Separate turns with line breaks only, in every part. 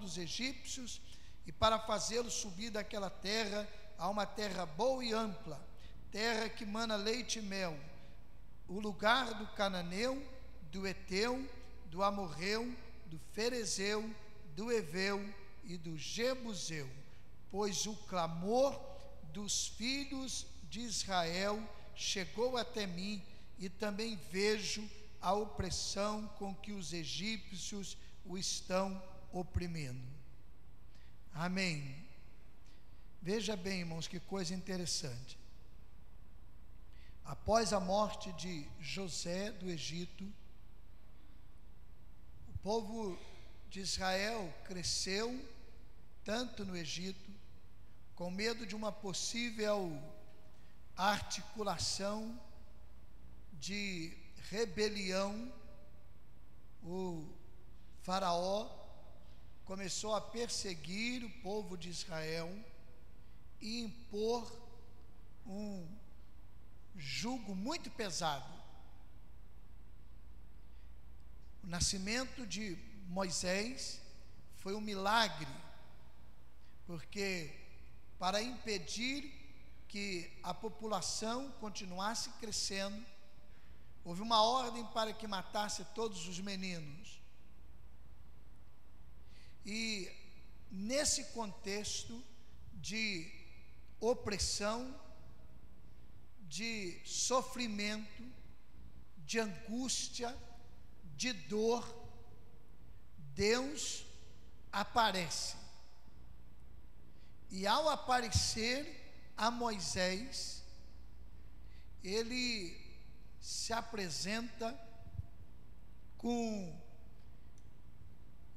dos egípcios e para fazê-los subir daquela terra a uma terra boa e ampla, terra que mana leite e mel, o lugar do cananeu, do Eteu, do Amorreu, do Ferezeu, do Eveu e do Jebuseu, pois o clamor dos filhos de Israel chegou até mim, e também vejo a opressão com que os egípcios o estão oprimindo. Amém. Veja bem, irmãos, que coisa interessante. Após a morte de José do Egito, o povo de Israel cresceu tanto no Egito, com medo de uma possível articulação de rebelião. O faraó começou a perseguir o povo de Israel e impor um jugo muito pesado. O nascimento de Moisés foi um milagre, porque para impedir que a população continuasse crescendo, houve uma ordem para que matasse todos os meninos. E nesse contexto de opressão, de sofrimento, de angústia, de dor, Deus aparece. E ao aparecer a Moisés, ele se apresenta com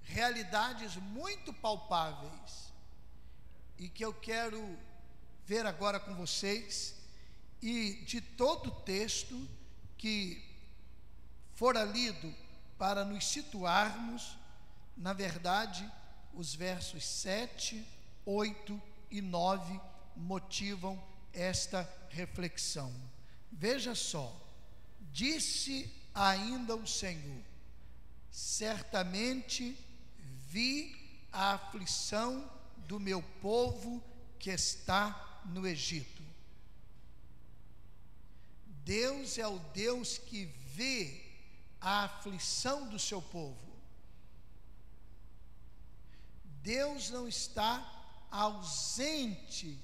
realidades muito palpáveis, e que eu quero ver agora com vocês. E de todo o texto que fora lido, para nos situarmos, na verdade, os versos 7, 8 e 9 motivam esta reflexão. Veja só: disse ainda o Senhor: certamente vi a aflição do meu povo que está no Egito. Deus é o Deus que vê a aflição do seu povo. Deus não está ausente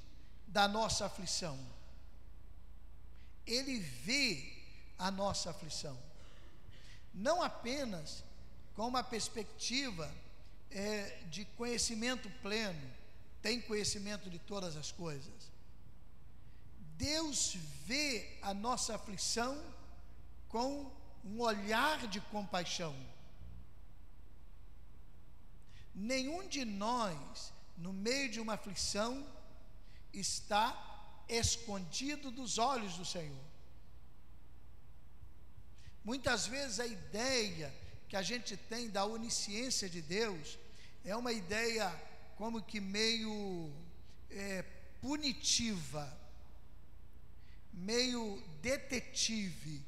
da nossa aflição. Ele vê a nossa aflição, não apenas com uma perspectiva de conhecimento pleno, tem conhecimento de todas as coisas. Deus vê a nossa aflição com um olhar de compaixão. Nenhum de nós, no meio de uma aflição, está escondido dos olhos do Senhor. Muitas vezes a ideia que a gente tem da onisciência de Deus é uma ideia como que meio punitiva, meio detetive.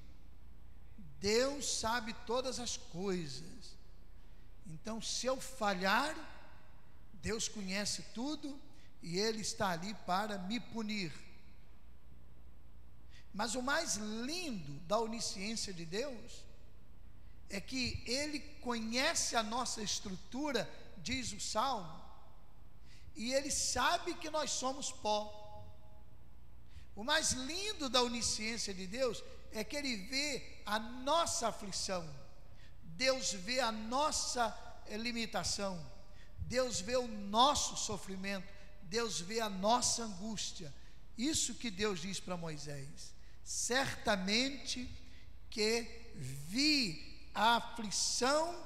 Deus sabe todas as coisas, então se eu falhar, Deus conhece tudo e Ele está ali para me punir. Mas o mais lindo da onisciência de Deus é que Ele conhece a nossa estrutura, diz o Salmo, e Ele sabe que nós somos pó. O mais lindo da onisciência de Deus é que Ele vê a nossa aflição, Deus vê a nossa limitação, Deus vê o nosso sofrimento, Deus vê a nossa angústia. Isso que Deus diz para Moisés: certamente que vi a aflição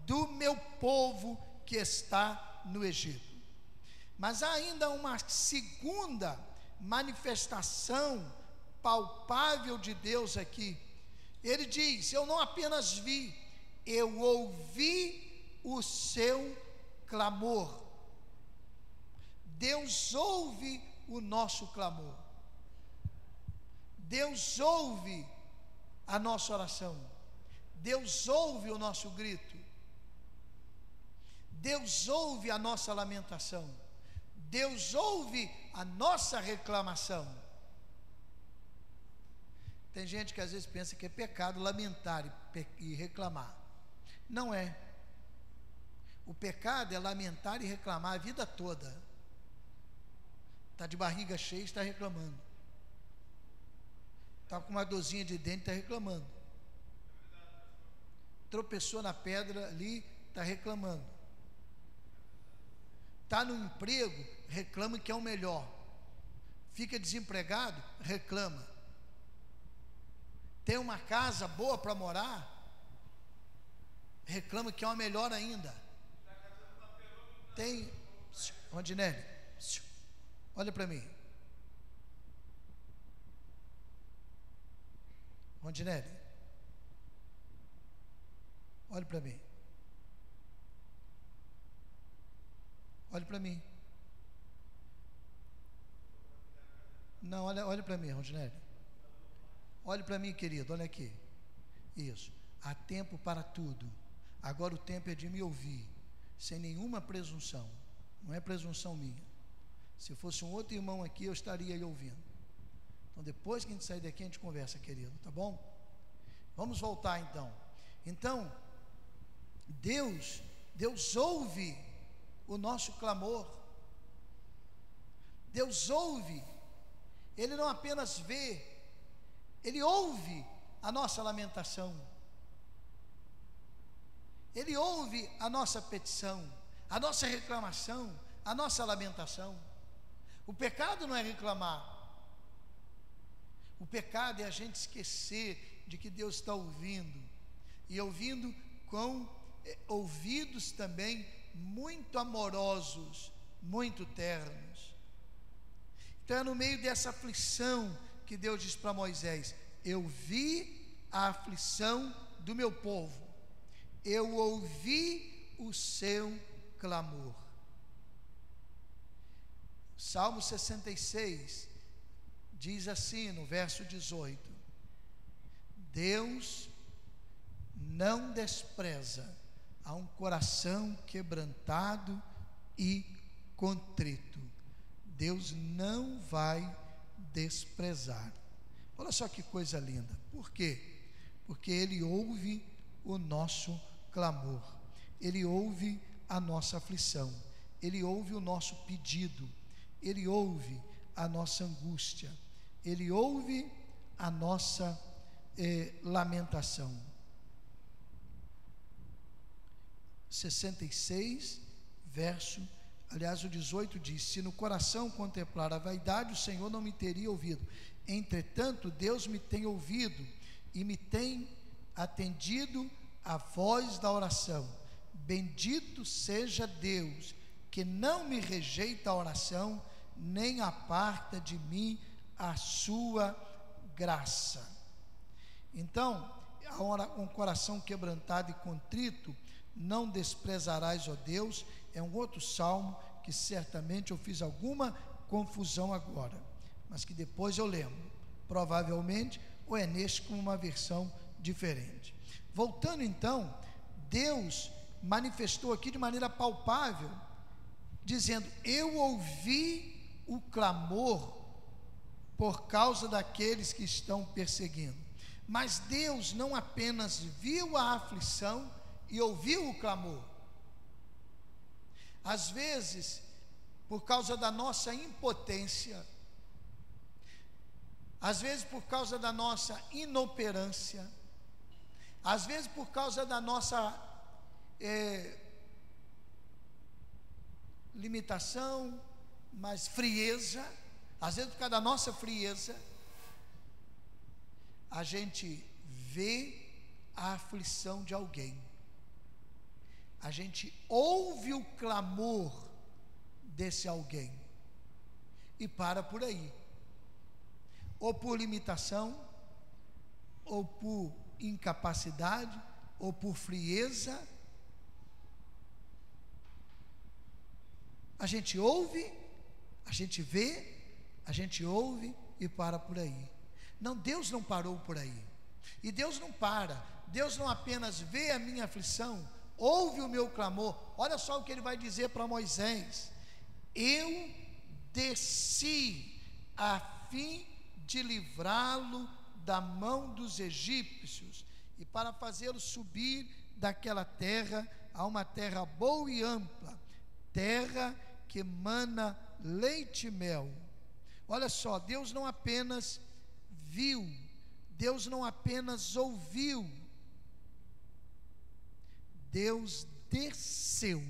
do meu povo que está no Egito. Mas há ainda uma segunda manifestação palpável de Deus aqui. Ele diz: eu não apenas vi, eu ouvi o seu clamor. Deus ouve o nosso clamor, Deus ouve a nossa oração, Deus ouve o nosso grito. Deus ouve a nossa lamentação, Deus ouve a nossa reclamação. Tem gente que às vezes pensa que é pecado lamentar e reclamar. Não é. O pecado é lamentar e reclamar a vida toda. Está de barriga cheia e está reclamando. Está com uma dorzinha de dente e está reclamando. Tropeçou na pedra ali, está reclamando. Está no emprego, reclama que é o melhor. Fica desempregado, reclama. Tem uma casa boa para morar, reclama que é uma melhor ainda. Tem, Rondinelli, olha para mim. Rondinelli, olha para mim. Olha para mim. Não, olha para mim, Rondinelli. Olhe para mim, querido, olha aqui. Isso. Há tempo para tudo. Agora o tempo é de me ouvir, sem nenhuma presunção. Não é presunção minha. Se fosse um outro irmão aqui, eu estaria aí ouvindo. Então, depois que a gente sair daqui, a gente conversa, querido, tá bom? Vamos voltar então. Então, Deus ouve o nosso clamor. Deus ouve. Ele não apenas vê, Ele ouve a nossa lamentação, Ele ouve a nossa petição, a nossa reclamação, a nossa lamentação. O pecado não é reclamar, o pecado é a gente esquecer de que Deus está ouvindo, e ouvindo com ouvidos também muito amorosos, muito ternos. Então é no meio dessa aflição que Deus diz para Moisés: eu vi a aflição do meu povo, eu ouvi o seu clamor. Salmo 66 diz assim no verso 18: Deus não despreza a um coração quebrantado e contrito. Deus não vai desprezar. Olha só que coisa linda. Por quê? Porque Ele ouve o nosso clamor, Ele ouve a nossa aflição, Ele ouve o nosso pedido, Ele ouve a nossa angústia, Ele ouve a nossa lamentação. 66, o 18 diz: se no coração contemplar a vaidade, o Senhor não me teria ouvido. Entretanto, Deus me tem ouvido e me tem atendido a voz da oração. Bendito seja Deus, que não me rejeita a oração, nem aparta de mim a sua graça. Então, um coração quebrantado e contrito não desprezarás, ó Deus. É um outro salmo que certamente eu fiz alguma confusão agora, mas que depois eu lembro, provavelmente, ou é neste com uma versão diferente. Voltando então, Deus manifestou aqui de maneira palpável, dizendo: eu ouvi o clamor por causa daqueles que estão perseguindo. Mas Deus não apenas viu a aflição e ouviu o clamor. Às vezes, por causa da nossa impotência, às vezes por causa da nossa inoperância, às vezes por causa da nossa limitação, mas frieza, às vezes por causa da nossa frieza, a gente vê a aflição de alguém, a gente ouve o clamor desse alguém e para por aí, ou por limitação, ou por incapacidade, ou por frieza. A gente ouve, a gente vê, a gente ouve e para por aí. Não, Deus não parou por aí. E Deus não para. Deus não apenas vê a minha aflição, ouve o meu clamor, olha só o que ele vai dizer para Moisés: eu desci a fim de livrá-lo da mão dos egípcios e para fazê-lo subir daquela terra a uma terra boa e ampla, terra que emana leite e mel. Olha só, Deus não apenas viu, Deus não apenas ouviu, Deus desceu.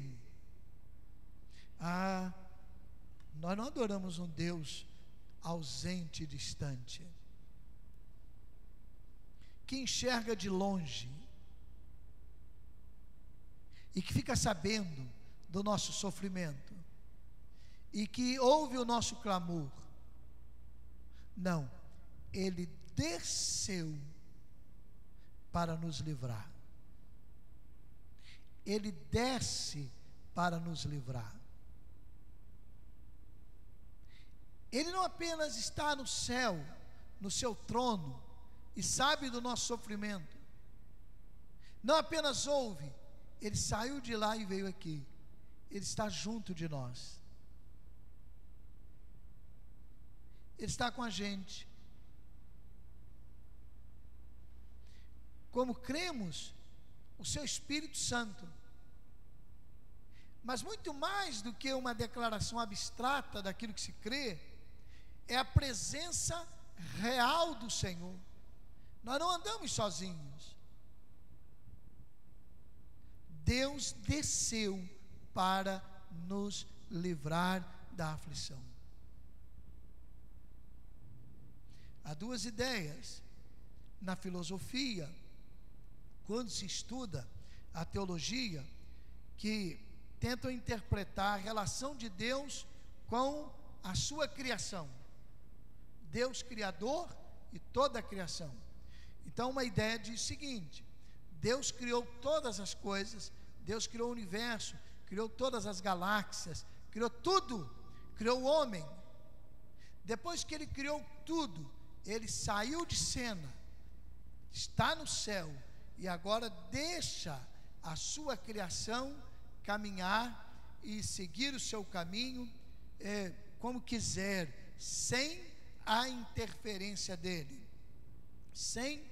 Nós não adoramos um Deus ausente e distante, que enxerga de longe e que fica sabendo do nosso sofrimento e que ouve o nosso clamor. Não, Ele desceu para nos livrar. Ele desce para nos livrar. Ele não apenas está no céu, no seu trono, e sabe do nosso sofrimento, não apenas ouve, Ele saiu de lá e veio aqui. Ele está junto de nós, Ele está com a gente. Como cremos, o seu Espírito Santo. Mas muito mais do que uma declaração abstrata daquilo que se crê, é a presença real do Senhor. Nós não andamos sozinhos. Deus desceu para nos livrar da aflição. Há duas ideias na filosofia, quando se estuda a teologia, que tentam interpretar a relação de Deus com a sua criação. Deus criador e toda a criação. Então uma ideia diz o seguinte: Deus criou todas as coisas, Deus criou o universo, criou todas as galáxias, criou tudo, criou o homem. Depois que Ele criou tudo, Ele saiu de cena, está no céu, e agora deixa a sua criação caminhar e seguir o seu caminho como quiser, sem a interferência dele, sem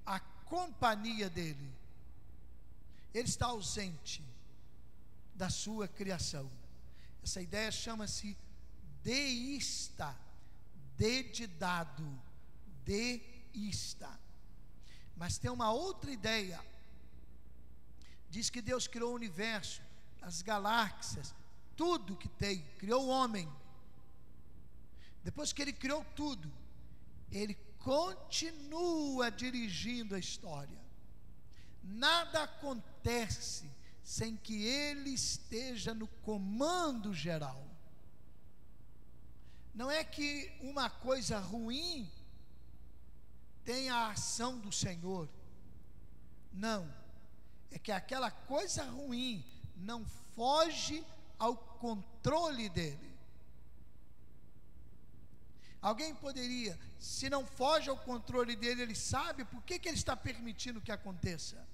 a companhia dele. Ele está ausente da sua criação. Essa ideia chama-se deísta, de dado, deísta. Mas tem uma outra ideia. Diz que Deus criou o universo, as galáxias, tudo que tem, criou o homem. Depois que Ele criou tudo, Ele continua dirigindo a história. Nada acontece sem que Ele esteja no comando geral. Não é que uma coisa ruim tenha a ação do Senhor. Não. É que aquela coisa ruim não foge ao controle dele. Alguém poderia, se não foge ao controle dele, ele sabe por que ele está permitindo que aconteça.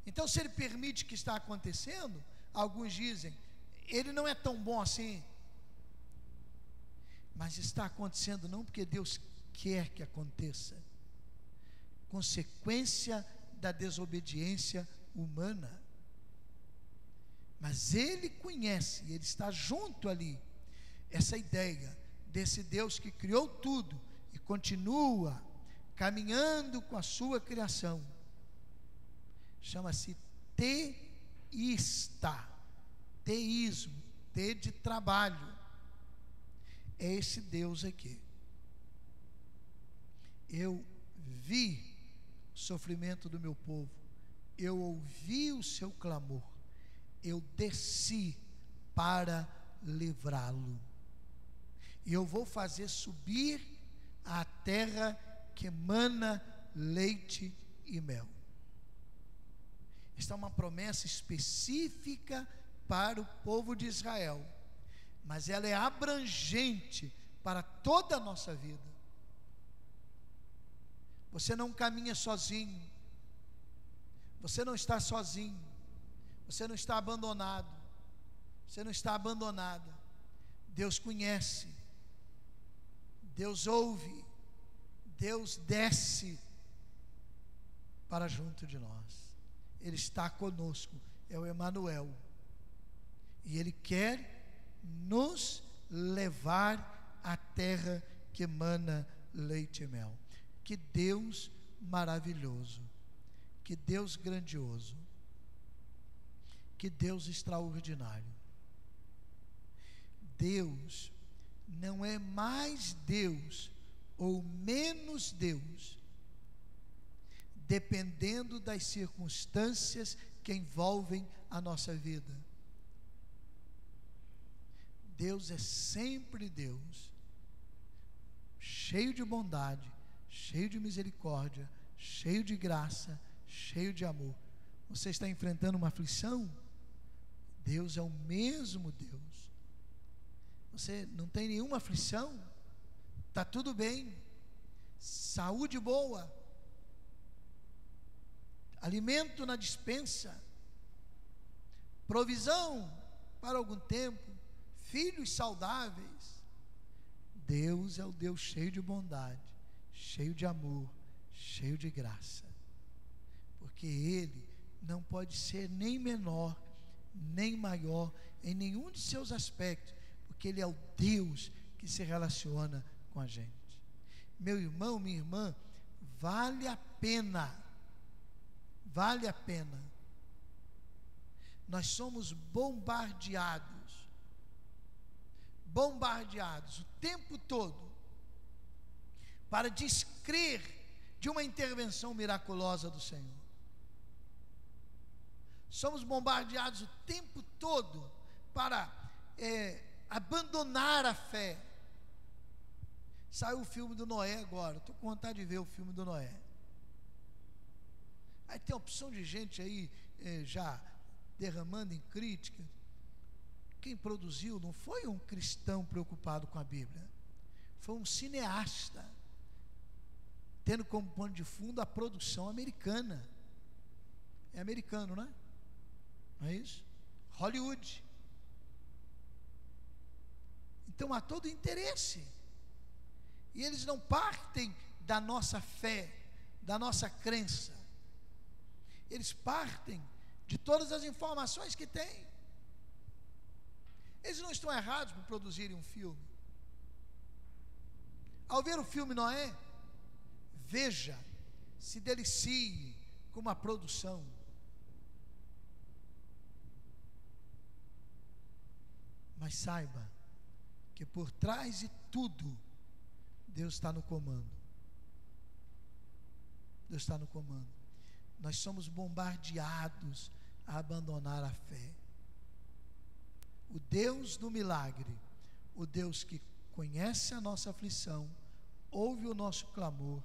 Então, se ele permite que está acontecendo, alguns dizem, ele não é tão bom assim. Mas está acontecendo não porque Deus quer que aconteça, consequência da desobediência humana. Mas Ele conhece, Ele está junto ali. Essa ideia desse Deus que criou tudo e continua caminhando com a sua criação, chama-se teísta. Teísmo, T de trabalho. É esse Deus aqui. Eu vi o sofrimento do meu povo, eu ouvi o seu clamor, eu desci para livrá-lo, e eu vou fazer subir a terra que emana leite e mel. Esta é uma promessa específica para o povo de Israel, mas ela é abrangente para toda a nossa vida. Você não caminha sozinho, você não está sozinho. Você não está abandonado. Você não está abandonada. Deus conhece. Deus ouve. Deus desce para junto de nós. Ele está conosco. É o Emanuel. E Ele quer nos levar à terra que emana leite e mel. Que Deus maravilhoso. Que Deus grandioso. Que Deus extraordinário. Deus não é mais Deus ou menos Deus, dependendo das circunstâncias que envolvem a nossa vida. Deus é sempre Deus, cheio de bondade, cheio de misericórdia, cheio de graça, cheio de amor. Você está enfrentando uma aflição? Deus é o mesmo Deus. Você não tem nenhuma aflição? Está tudo bem, saúde boa, alimento na despensa, provisão para algum tempo, filhos saudáveis. Deus é o Deus cheio de bondade, cheio de amor, cheio de graça, porque Ele não pode ser nem menor, nem maior em nenhum de seus aspectos, porque Ele é o Deus que se relaciona com a gente. Meu irmão, minha irmã, vale a pena, nós somos bombardeados o tempo todo para descrer de uma intervenção miraculosa do Senhor. Somos bombardeados o tempo todo para abandonar a fé. Saiu o filme do Noé agora, estou com vontade de ver o filme do Noé. Aí tem uma opção de gente aí já derramando em crítica. Quem produziu não foi um cristão preocupado com a Bíblia, foi um cineasta, tendo como pano de fundo a produção americana. É americano, né? Não é isso? Hollywood. Então há todo interesse. E eles não partem da nossa fé, da nossa crença. Eles partem de todas as informações que têm. Eles não estão errados por produzirem um filme. Ao ver o filme Noé, veja, se delicie com uma produção. Mas saiba que por trás de tudo, Deus está no comando. Deus está no comando. Nós somos bombardeados a abandonar a fé. O Deus do milagre, o Deus que conhece a nossa aflição, ouve o nosso clamor,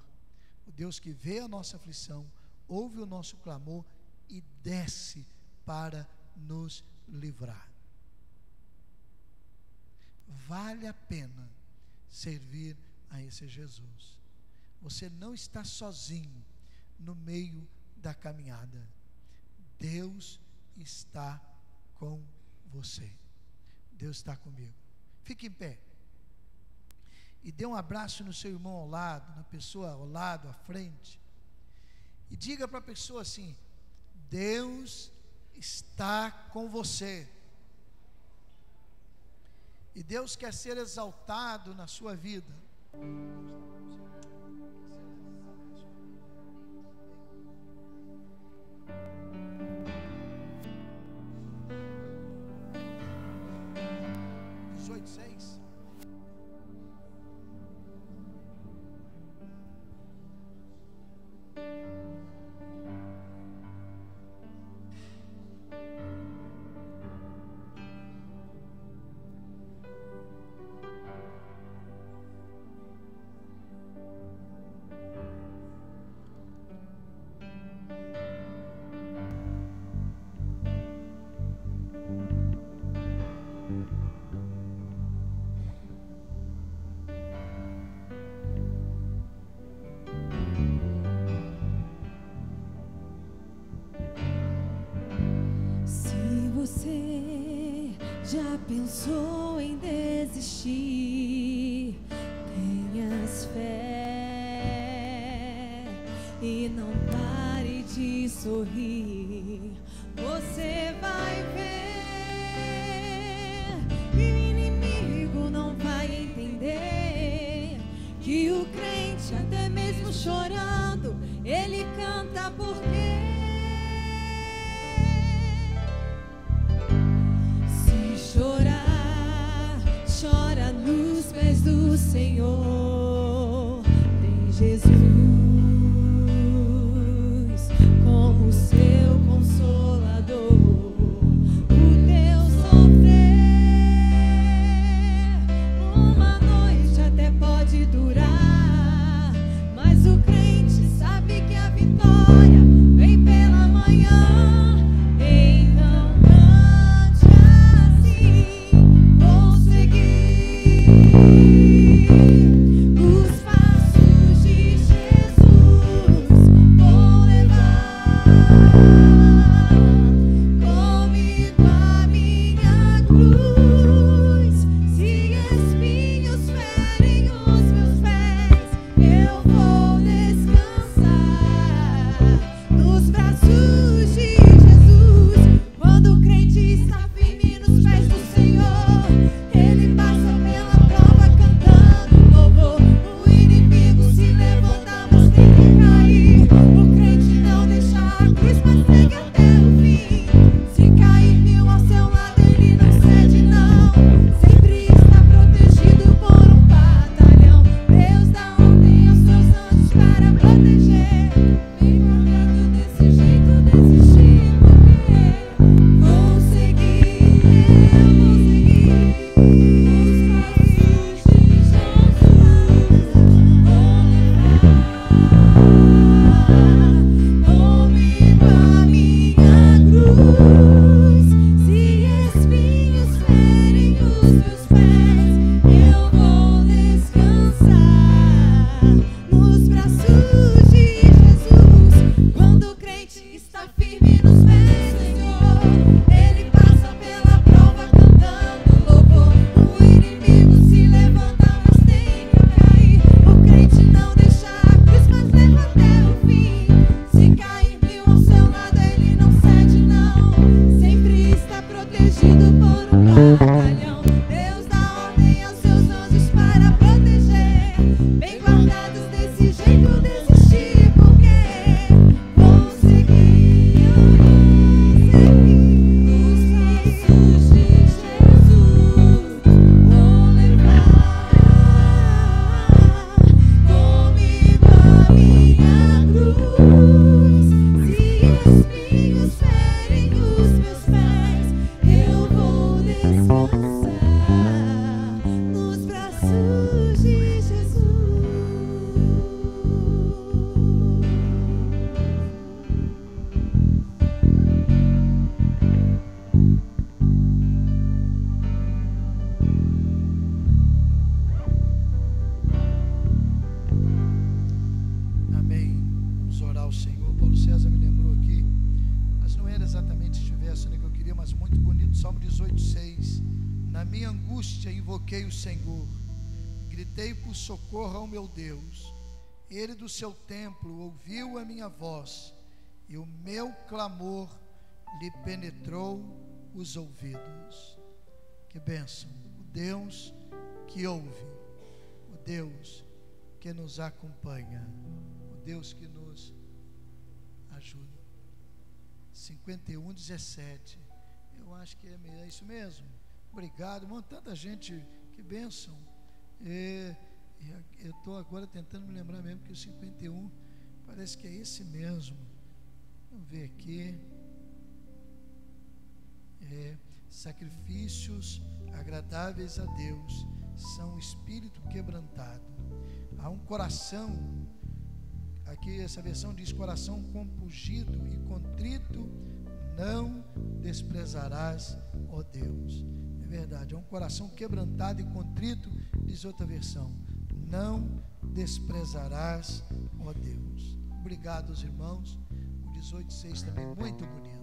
o Deus que vê a nossa aflição, ouve o nosso clamor e desce para nos livrar. Vale a pena servir a esse Jesus. Você não está sozinho no meio da caminhada. Deus está com você. Deus está comigo. Fique em pé e dê um abraço no seu irmão ao lado, na pessoa ao lado, à frente, e diga para a pessoa assim: Deus está com você. E Deus quer ser exaltado na sua vida.
Já pensou em desistir? Tenhas fé e não pare de sorrir. Você vai ver que o inimigo não vai entender que o crente, até mesmo chorando, ele canta porque se chorar, chora nos pés do Senhor. Tem Jesus como seu consolador. O teu sofrer uma noite até pode durar, mas o crente sabe que a vitória vem pela manhã. Então cante assim, vou seguir os passos de Jesus, vou levar comigo a minha cruz. Se espinhos ferem os meus pés, eu vou descansar nos braços de Jesus. Quando o crente está firme nos pés do Senhor, ele passa pela prova cantando louvor. O inimigo se levanta, mas tem que cair. O crente não deixa a cruz, mas segue até o fim. Se cair 1000 ao seu lado, ele não cede não. Sempre está protegido por um batalhão. Deus dá ordem aos seus anjos para proteger. Vem guardado desse jeito, desistir porque vou seguir, eu vou seguir os passos de Jesus, vou levar comigo a minha cruz. Se espinhos ferem os meus pés, eu vou descansar nos braços de Jesus. Quando o crente está firme nos pés do Senhor, ele passa pela prova cantando louvor. O inimigo se levanta, mas tem que cair. O crente não deixa a cruz, mas leva até o fim. Se cair 1000 ao seu lado, ele não cede não. Sempre está protegido por um batalhão. Deus dá ordem aos seus anjos para proteger. Bem guardados desse jeito, desistir porque vou seguir, eu vou seguir os passos de Jesus, vou levar comigo a minha cruz. Se espinhos ferem os meus pés, eu vou descansar nos braços de Jesus.
Amém. Vamos orar ao Senhor. Paulo César me lembrou aqui, mas não era exatamente este verso que eu queria, mas muito bonito. Salmo 18:6. Na minha angústia invoquei o Senhor, gritei por socorro ao meu Deus. Ele do seu templo ouviu a minha voz, e o meu clamor lhe penetrou os ouvidos. Que bênção! O Deus que ouve, o Deus que nos acompanha, o Deus que nos ajuda. 51:17. Eu acho que é isso mesmo. Obrigado, irmão. Tanta gente, que bênção. Eu estou agora tentando me lembrar mesmo que o 51 parece que é esse mesmo. Vamos ver aqui. Sacrifícios agradáveis a Deus são espírito quebrantado. Há um coração, aqui essa versão diz coração compungido e contrito, não desprezarás, ó Deus. É verdade, é um coração quebrantado e contrito, diz outra versão, não desprezarás, ó Deus. Obrigado aos irmãos. O 18:6 também muito bonito.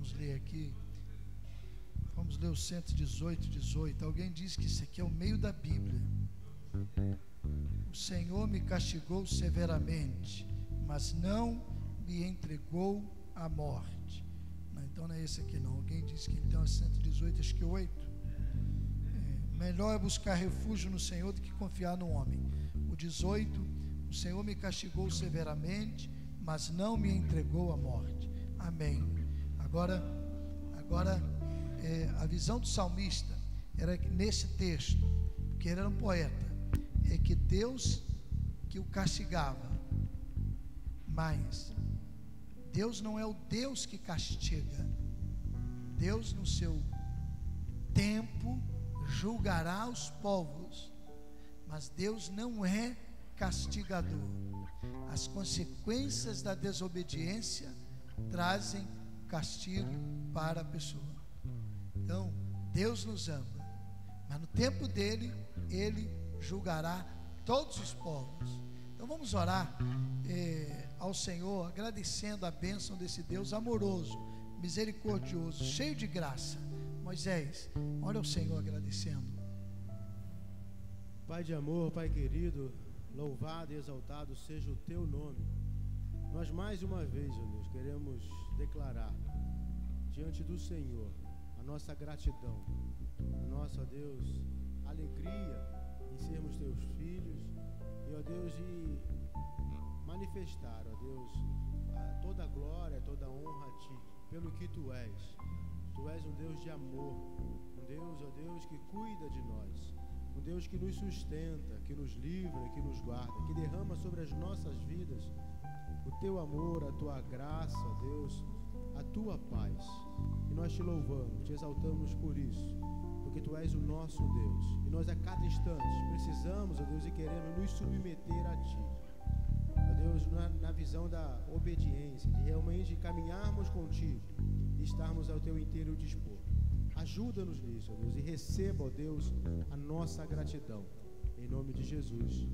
Vamos ler aqui. Vamos ler o 118:18. Alguém diz que isso aqui é o meio da Bíblia. O Senhor me castigou severamente, mas não me entregou à morte. Não, então não é esse aqui não. Alguém diz que então é 118, acho que 8. Melhor é buscar refúgio no Senhor do que confiar no homem. O 18, o Senhor me castigou severamente, mas não me entregou à morte. Amém. Agora a visão do salmista era que nesse texto, porque ele era um poeta, é que Deus que o castigava, mas Deus não é o Deus que castiga. Deus no seu tempo julgará os povos, mas Deus não é castigador. As consequências da desobediência trazem castigo para a pessoa. Então, Deus nos ama, mas no tempo dele, Ele julgará todos os povos. Então vamos orar ao Senhor, agradecendo a bênção desse Deus amoroso, misericordioso, cheio de graça. Moisés, ora ao Senhor agradecendo.
Pai de amor, Pai querido, louvado e exaltado seja o Teu nome. Nós mais uma vez, ó Deus, queremos declarar diante do Senhor a nossa gratidão, a nossa, ó Deus, alegria em sermos Teus filhos e, ó Deus, de manifestar, ó Deus, toda a glória, toda a honra a Ti, pelo que Tu és. Tu és um Deus de amor, um Deus, ó Deus, que cuida de nós, um Deus que nos sustenta, que nos livra, que nos guarda, que derrama sobre as nossas vidas o Teu amor, a Tua graça, ó Deus, a Tua paz. E nós Te louvamos, Te exaltamos por isso, porque Tu és o nosso Deus. E nós a cada instante precisamos, ó Deus, e queremos nos submeter a Ti. Ó Deus, na visão da obediência, de realmente caminharmos contigo e estarmos ao Teu inteiro dispor. Ajuda-nos nisso, ó Deus, e receba, ó Deus, a nossa gratidão. Em nome de Jesus.